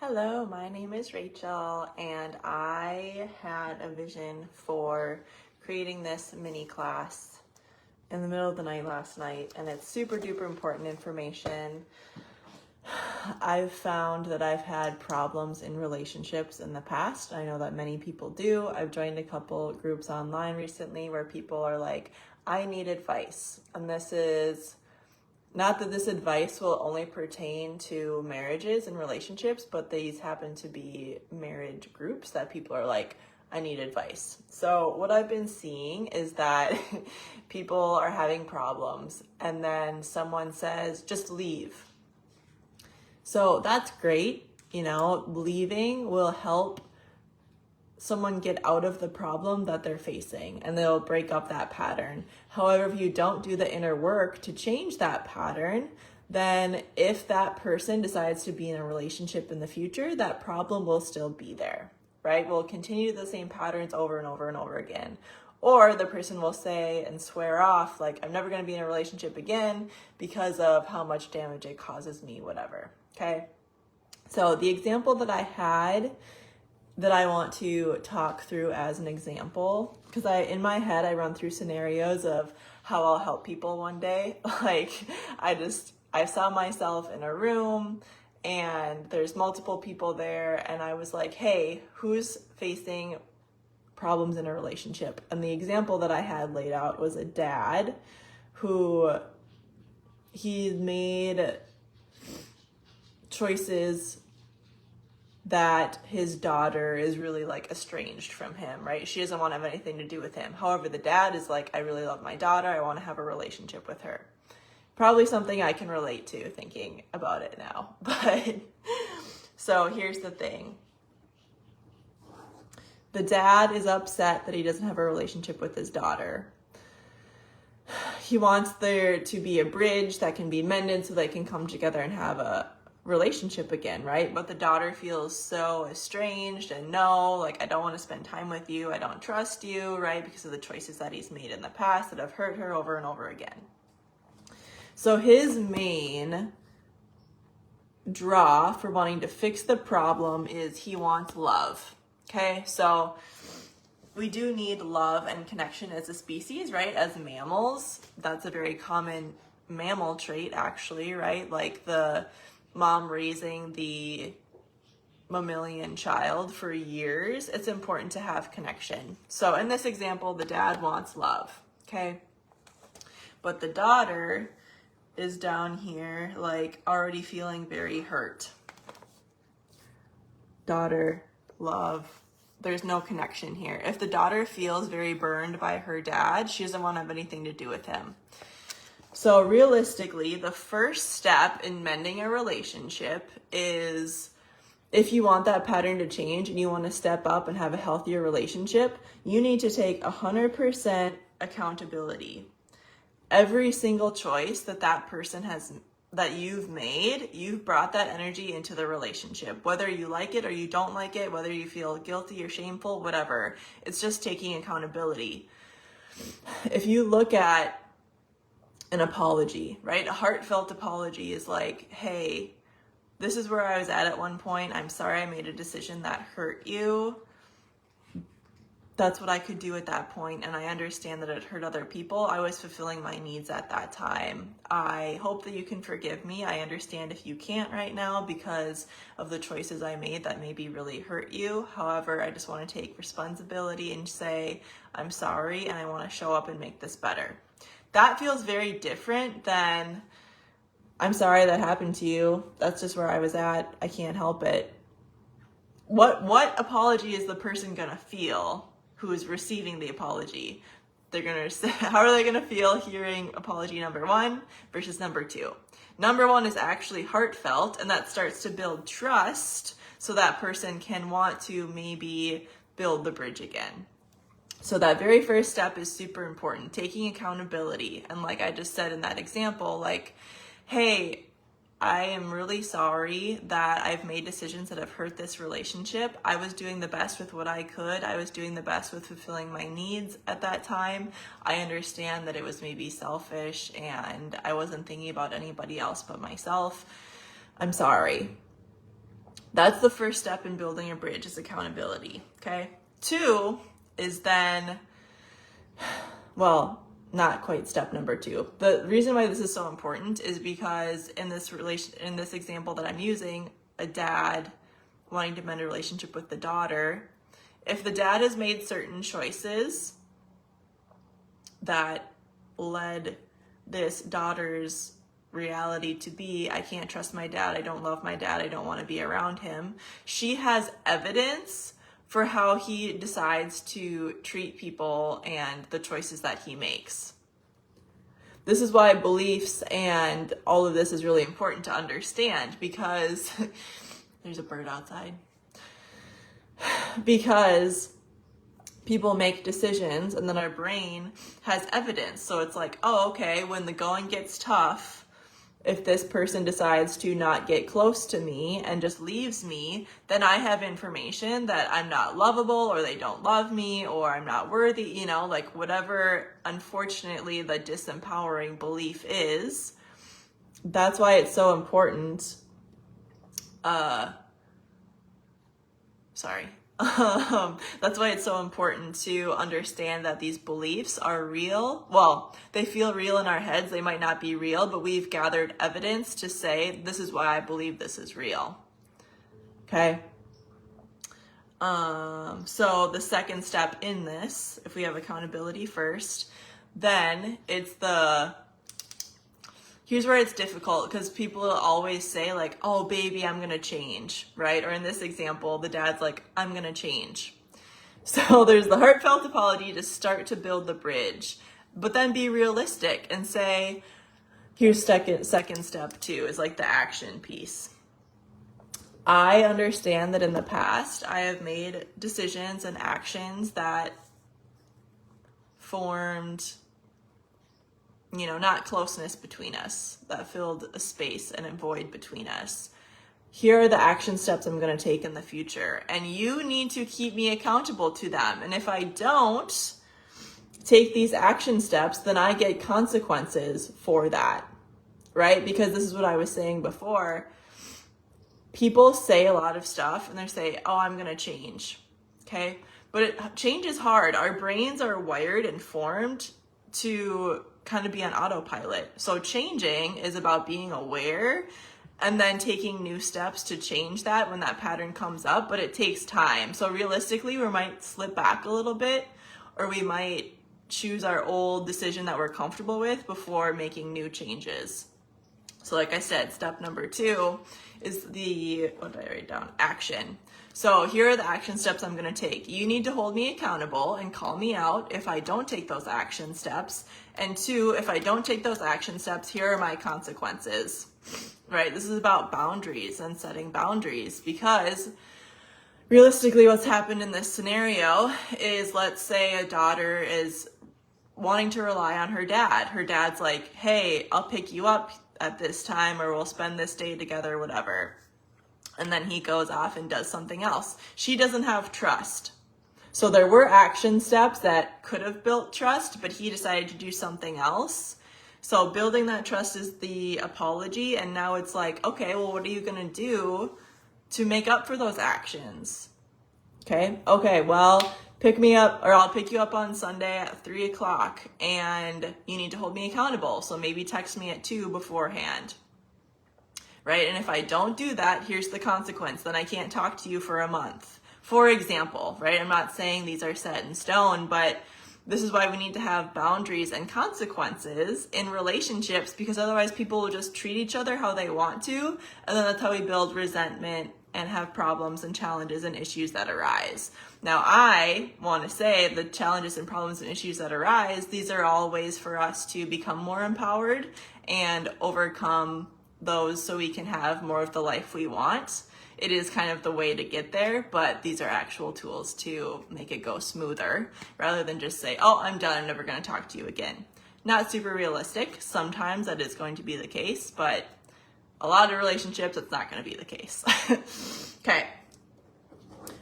Hello, my name is Rachel, and I had a vision for creating this mini class in the middle of the night last night, and it's super duper important information. I've found that I've had problems in relationships in the past. I know that many people do. I've joined a couple groups online recently where people are like, I need advice. And this is not that this advice will only pertain to marriages and relationships, but these happen to be marriage groups that people are like, I need advice. So what I've been seeing is that people are having problems and then someone says, just leave. So that's great. Leaving will help someone get out of the problem that they're facing and they'll break up that pattern. However, if you don't do the inner work to change that pattern, then if that person decides to be in a relationship in the future, that problem will still be there, right? We'll continue the same patterns over and over and over again. Or the person will say and swear off, like, I'm never going to be in a relationship again because of how much damage it causes me, whatever. Okay. So the example that I had that I want to talk through as an example, because in my head, I run through scenarios of how I'll help people one day. Like, I saw myself in a room and there's multiple people there, and I was like, hey, who's facing problems in a relationship? And the example that I had laid out was a dad who he made choices that his daughter is really like estranged from him, right? She doesn't want to have anything to do with him. However, the dad is like, I really love my daughter. I want to have a relationship with her. Probably something I can relate to thinking about it now. But so here's the thing. The dad is upset that he doesn't have a relationship with his daughter. He wants there to be a bridge that can be mended so they can come together and have a relationship again, right? But the daughter feels so estranged and I don't want to spend time with you. I don't trust you, right? Because of the choices that he's made in the past that have hurt her over and over again. So his main draw for wanting to fix the problem is he wants love. Okay, so we do need love and connection as a species, right? As mammals, that's a very common mammal trait, actually, right? Like the mom raising the mammalian child for years, it's important to have connection. So in this example, the dad wants love, okay? But the daughter is down here, like, already feeling very hurt. Daughter, love, there's no connection here. If the daughter feels very burned by her dad, she doesn't want to have anything to do with him. So realistically, the first step in mending a relationship is, if you want that pattern to change and you want to step up and have a healthier relationship, you need to take 100% accountability. Every single choice that person has, that you've made, you've brought that energy into the relationship. Whether you like it or you don't like it, whether you feel guilty or shameful, whatever, it's just taking accountability. If you look at an apology, right? A heartfelt apology is like, hey, this is where I was at one point. I'm sorry I made a decision that hurt you. That's what I could do at that point, and I understand that it hurt other people. I was fulfilling my needs at that time. I hope that you can forgive me. I understand if you can't right now because of the choices I made that maybe really hurt you. However, I just want to take responsibility and say, I'm sorry, and I want to show up and make this better. That feels very different than, I'm sorry that happened to you. That's just where I was at. I can't help it. What apology is the person going to feel who is receiving the apology? How are they going to feel hearing apology number 1 versus number 2? Number 1 is actually heartfelt, and that starts to build trust so that person can want to maybe build the bridge again. So that very first step is super important, taking accountability. And like I just said in that example, like, hey, I am really sorry that I've made decisions that have hurt this relationship. I was doing the best with what I could. I was doing the best with fulfilling my needs at that time. I understand that it was maybe selfish and I wasn't thinking about anybody else but myself. I'm sorry. That's the first step in building a bridge, is accountability, okay? 2 is then, well, not quite step number 2. The reason why this is so important is because in this example that I'm using, a dad wanting to mend a relationship with the daughter, if the dad has made certain choices that led this daughter's reality to be, I can't trust my dad, I don't love my dad, I don't want to be around him, she has evidence for how he decides to treat people and the choices that he makes. This is why beliefs and all of this is really important to understand, because there's a bird outside. Because people make decisions and then our brain has evidence. So it's like, oh, okay, when the going gets tough, if this person decides to not get close to me and just leaves me, then I have information that I'm not lovable, or they don't love me, or I'm not worthy, you know, like whatever, unfortunately, the disempowering belief is. That's why it's so important. That's why it's so important to understand that these beliefs are real. Well, they feel real in our heads. They might not be real, but we've gathered evidence to say, this is why I believe this is real. Okay? So the second step in this, if we have accountability first, then it's here's where it's difficult, because people always say like, oh baby, I'm gonna change, right? Or in this example, the dad's like, I'm gonna change. So there's the heartfelt apology to start to build the bridge, but then be realistic and say, here's second step 2 is like the action piece. I understand that in the past, I have made decisions and actions that formed, you know, not closeness between us, that filled a space and a void between us. Here are the action steps I'm going to take in the future, and you need to keep me accountable to them. And if I don't take these action steps, then I get consequences for that, right? Because this is what I was saying before. People say a lot of stuff and they say, oh, I'm going to change, okay? But change is hard. Our brains are wired and formed to kind of be on autopilot. So changing is about being aware and then taking new steps to change that when that pattern comes up, but it takes time. So realistically, we might slip back a little bit, or we might choose our old decision that we're comfortable with before making new changes. So like I said, step number 2 is what did I write down? Action. So here are the action steps I'm going to take. You need to hold me accountable and call me out if I don't take those action steps. And 2, if I don't take those action steps, here are my consequences, right? This is about boundaries and setting boundaries, because realistically what's happened in this scenario is, let's say a daughter is wanting to rely on her dad. Her dad's like, hey, I'll pick you up at this time, or we'll spend this day together, whatever. And then he goes off and does something else. She doesn't have trust. So there were action steps that could have built trust, but he decided to do something else. So building that trust is the apology. And now it's like, okay, well, what are you going to do to make up for those actions? Okay, well, pick me up, or I'll pick you up on Sunday at 3:00, and you need to hold me accountable. So maybe text me at 2 beforehand. Right? And if I don't do that, here's the consequence. Then I can't talk to you for a month. For example, right? I'm not saying these are set in stone, but this is why we need to have boundaries and consequences in relationships, because otherwise people will just treat each other how they want to. And then that's how we build resentment and have problems and challenges and issues that arise. Now, I want to say the challenges and problems and issues that arise, these are all ways for us to become more empowered and overcome those so we can have more of the life we want. It is kind of the way to get there, but these are actual tools to make it go smoother, rather than just say, oh, I'm done, I'm never going to talk to you again. Not super realistic. Sometimes that is going to be the case, but a lot of relationships, it's not going to be the case. Okay.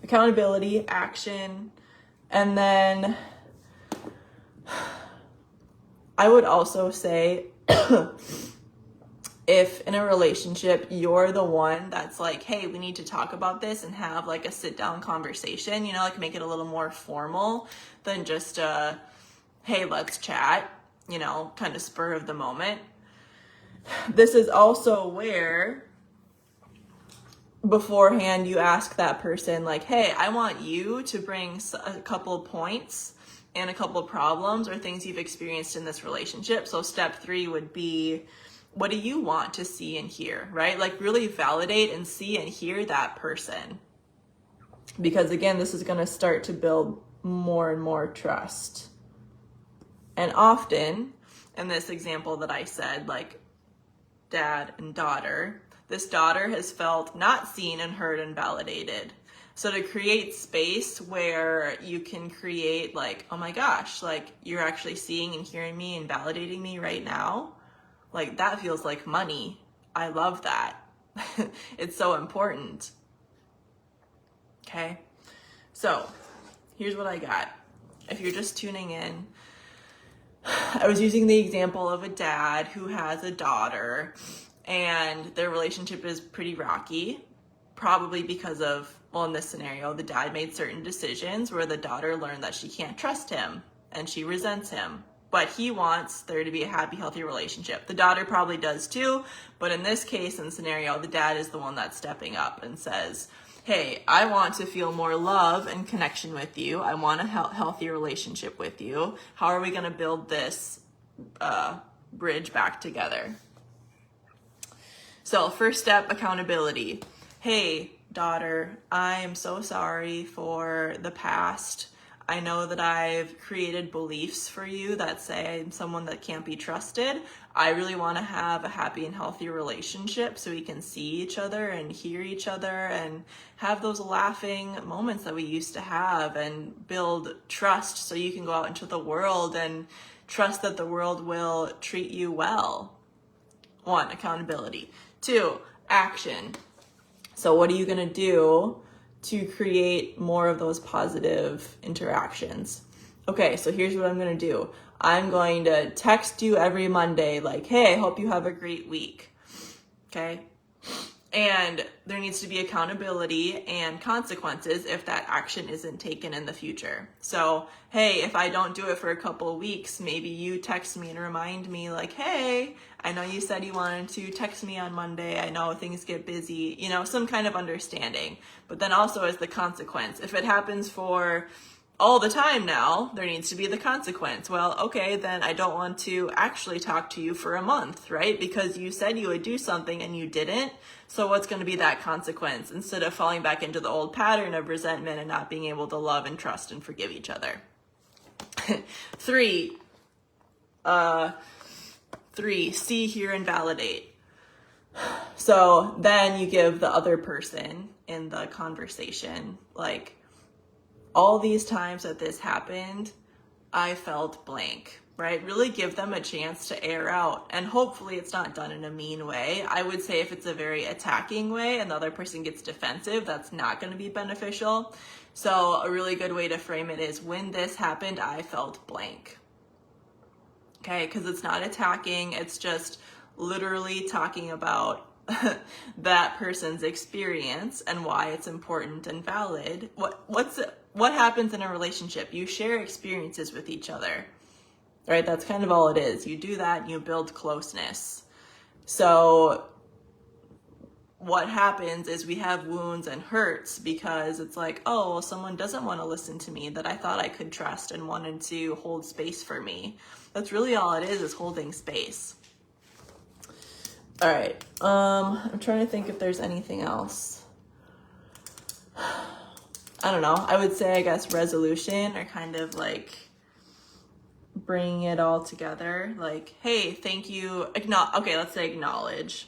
Accountability, action, and then I would also say if in a relationship you're the one that's like, hey, we need to talk about this and have like a sit down conversation, you know, like make it a little more formal than just hey, let's chat, you know, kind of spur of the moment. This is also where beforehand you ask that person like, hey, I want you to bring a couple points and a couple problems or things you've experienced in this relationship. So step 3 would be, what do you want to see and hear, right? Like really validate and see and hear that person. Because again, this is going to start to build more and more trust. And often, in this example that I said, like dad and daughter, this daughter has felt not seen and heard and validated. So to create space where you can create like, oh my gosh, like you're actually seeing and hearing me and validating me right now. Like that feels like money. I love that. It's so important. Okay. So here's what I got. If you're just tuning in, I was using the example of a dad who has a daughter and their relationship is pretty rocky, probably because of, well, in this scenario, the dad made certain decisions where the daughter learned that she can't trust him and she resents him. But he wants there to be a happy, healthy relationship. The daughter probably does too, but in this case and scenario, the dad is the one that's stepping up and says, hey, I want to feel more love and connection with you. I want a healthy relationship with you. How are we going to build this bridge back together? So first step, accountability. Hey, daughter, I'm so sorry for the past. I know that I've created beliefs for you that say I'm someone that can't be trusted. I really want to have a happy and healthy relationship so we can see each other and hear each other and have those laughing moments that we used to have and build trust so you can go out into the world and trust that the world will treat you well. 1, accountability. 2, action. So what are you going to do to create more of those positive interactions? Okay, so here's what I'm going to do. I'm going to text you every Monday like, hey, I hope you have a great week. Okay? And there needs to be accountability and consequences if that action isn't taken in the future. So, hey, if I don't do it for a couple of weeks, maybe you text me and remind me like, hey, I know you said you wanted to text me on Monday. I know things get busy, you know, some kind of understanding. But then also as the consequence, if it happens for all the time now, there needs to be the consequence. Well, okay, then I don't want to actually talk to you for a month, right? Because you said you would do something and you didn't. So what's going to be that consequence instead of falling back into the old pattern of resentment and not being able to love and trust and forgive each other? 3, see, hear, and validate. So then you give the other person in the conversation, like, all these times that this happened, I felt blank, right? Really give them a chance to air out. And hopefully it's not done in a mean way. I would say if it's a very attacking way and the other person gets defensive, that's not going to be beneficial. So a really good way to frame it is, when this happened, I felt blank. Okay, because it's not attacking. It's just literally talking about that person's experience and why it's important and valid. What happens in a relationship? You share experiences with each other, right? That's kind of all it is. You do that and you build closeness. So what happens is we have wounds and hurts because it's like, oh, well, someone doesn't want to listen to me that I thought I could trust and wanted to hold space for me. That's really all it is holding space. All right. I'm trying to think if there's anything else. I don't know. I would say, I guess, resolution, or kind of like bringing it all together. Like, hey, thank you. Okay, let's say acknowledge.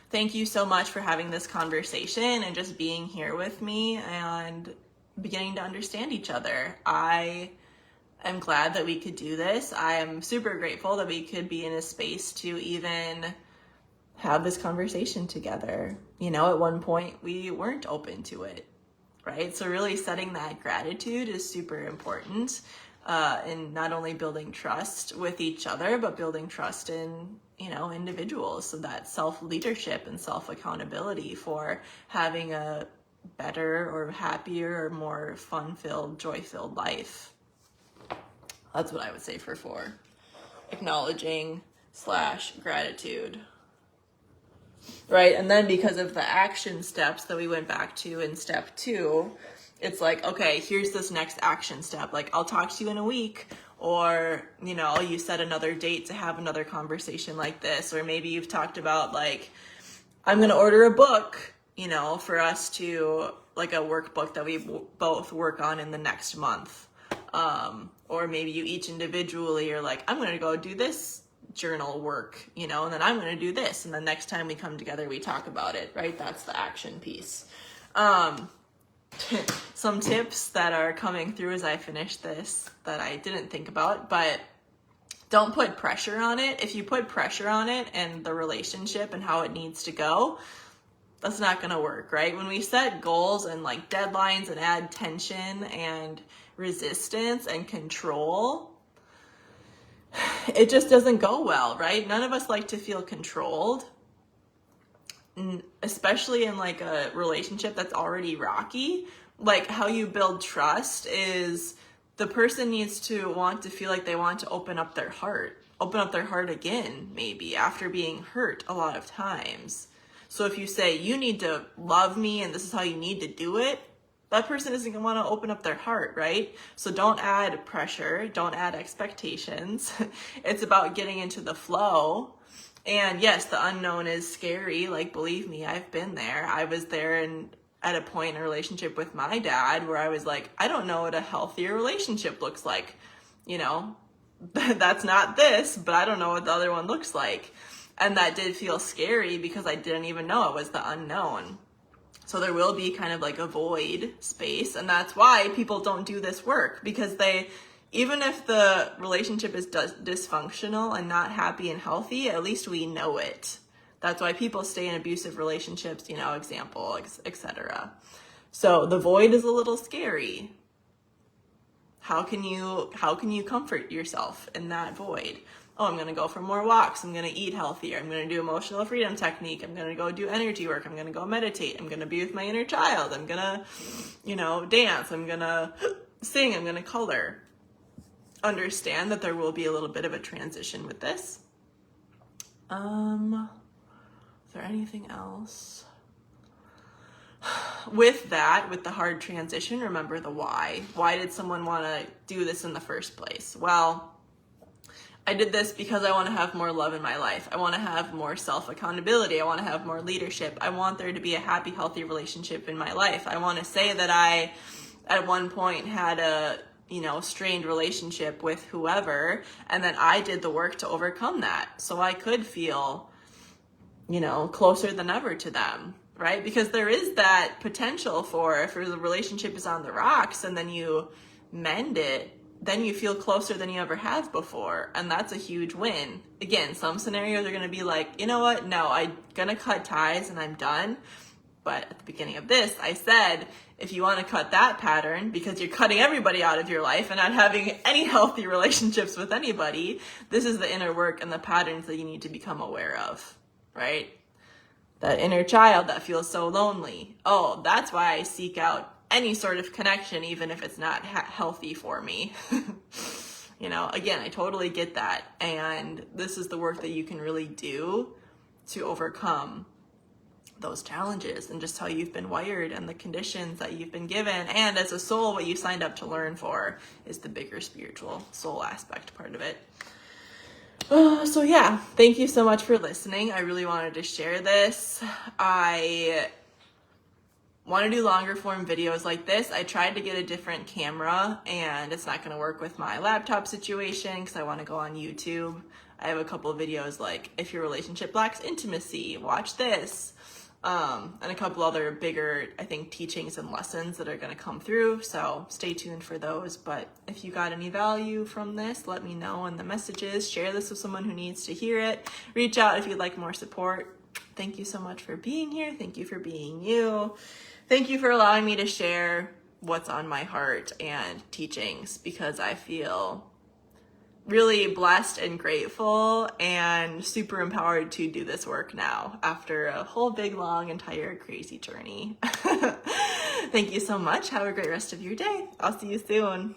Thank you so much for having this conversation and just being here with me and beginning to understand each other. I am glad that we could do this. I am super grateful that we could be in a space to even have this conversation together. You know, at one point we weren't open to it, right? So really setting that gratitude is super important. in not only building trust with each other, but building trust in, individuals. So that self-leadership and self-accountability for having a better or happier or more fun-filled, joy-filled life. That's what I would say for 4. Acknowledging / gratitude. Right? And then because of the action steps that we went back to in step 2, it's like, okay, here's this next action step. Like, I'll talk to you in a week, or, you set another date to have another conversation like this, or maybe you've talked about like, I'm going to order a book, for us to, like a workbook that we both work on in the next month. Or maybe you each individually are like, I'm going to go do this journal work, and then I'm going to do this. And the next time we come together, we talk about it, right? That's the action piece. Some tips that are coming through as I finish this that I didn't think about, but don't put pressure on it. If you put pressure on it and the relationship and how it needs to go, that's not going to work, right? When we set goals and like deadlines and add tension and resistance and control, it just doesn't go well, right? None of us like to feel controlled, especially in like a relationship that's already rocky. Like, how you build trust is the person needs to want to feel like they want to open up their heart again, maybe after being hurt a lot of times. So if you say, you need to love me and this is how you need to do it, that person isn't going to want to open up their heart, right? So don't add pressure, don't add expectations. It's about getting into the flow. And yes, the unknown is scary. Like, believe me, I've been there. I was there at a point in a relationship with my dad where I was like, I don't know what a healthier relationship looks like. That's not this, but I don't know what the other one looks like. And that did feel scary because I didn't even know it was the unknown. So there will be kind of like a void space. And that's why people don't do this work, because even if the relationship is dysfunctional and not happy and healthy, at least we know it. That's why people stay in abusive relationships, example, etc. So the void is a little scary. How can you comfort yourself in that void? Oh, I'm going to go for more walks. I'm going to eat healthier. I'm going to do emotional freedom technique. I'm going to go do energy work. I'm going to go meditate. I'm going to be with my inner child. I'm going to, dance. I'm going to sing. I'm going to color. Understand that there will be a little bit of a transition with this. Is there anything else? With the hard transition, remember the why. Why did someone want to do this in the first place? Well, I did this because I want to have more love in my life. I want to have more self-accountability. I want to have more leadership. I want there to be a happy, healthy relationship in my life. I want to say that I, at one point, had a strained relationship with whoever, and then I did the work to overcome that. So I could feel, closer than ever to them, right? Because there is that potential for, if the relationship is on the rocks and then you mend it, then you feel closer than you ever have before. And that's a huge win. Again, some scenarios are going to be like, you know what? No, I'm going to cut ties and I'm done. But at the beginning of this, I said, if you want to cut that pattern because you're cutting everybody out of your life and not having any healthy relationships with anybody, this is the inner work and the patterns that you need to become aware of, right? That inner child that feels so lonely. Oh, that's why I seek out any sort of connection, even if it's not healthy for me. Again, I totally get that. And this is the work that you can really do to overcome those challenges and just how you've been wired and the conditions that you've been given. And as a soul, what you signed up to learn for is the bigger spiritual soul aspect part of it. So yeah, thank you so much for listening. I really wanted to share this. I want to do longer form videos like this. I tried to get a different camera and it's not going to work with my laptop situation because I want to go on YouTube. I have a couple of videos like, if your relationship lacks intimacy, watch this. And a couple other bigger, I think, teachings and lessons that are going to come through. So stay tuned for those. But if you got any value from this, let me know in the messages. Share this with someone who needs to hear it. Reach out if you'd like more support. Thank you so much for being here. Thank you for being you. Thank you for allowing me to share what's on my heart and teachings, because I feel really blessed and grateful and super empowered to do this work now after a whole big, long, entire crazy journey. Thank you so much. Have a great rest of your day. I'll see you soon.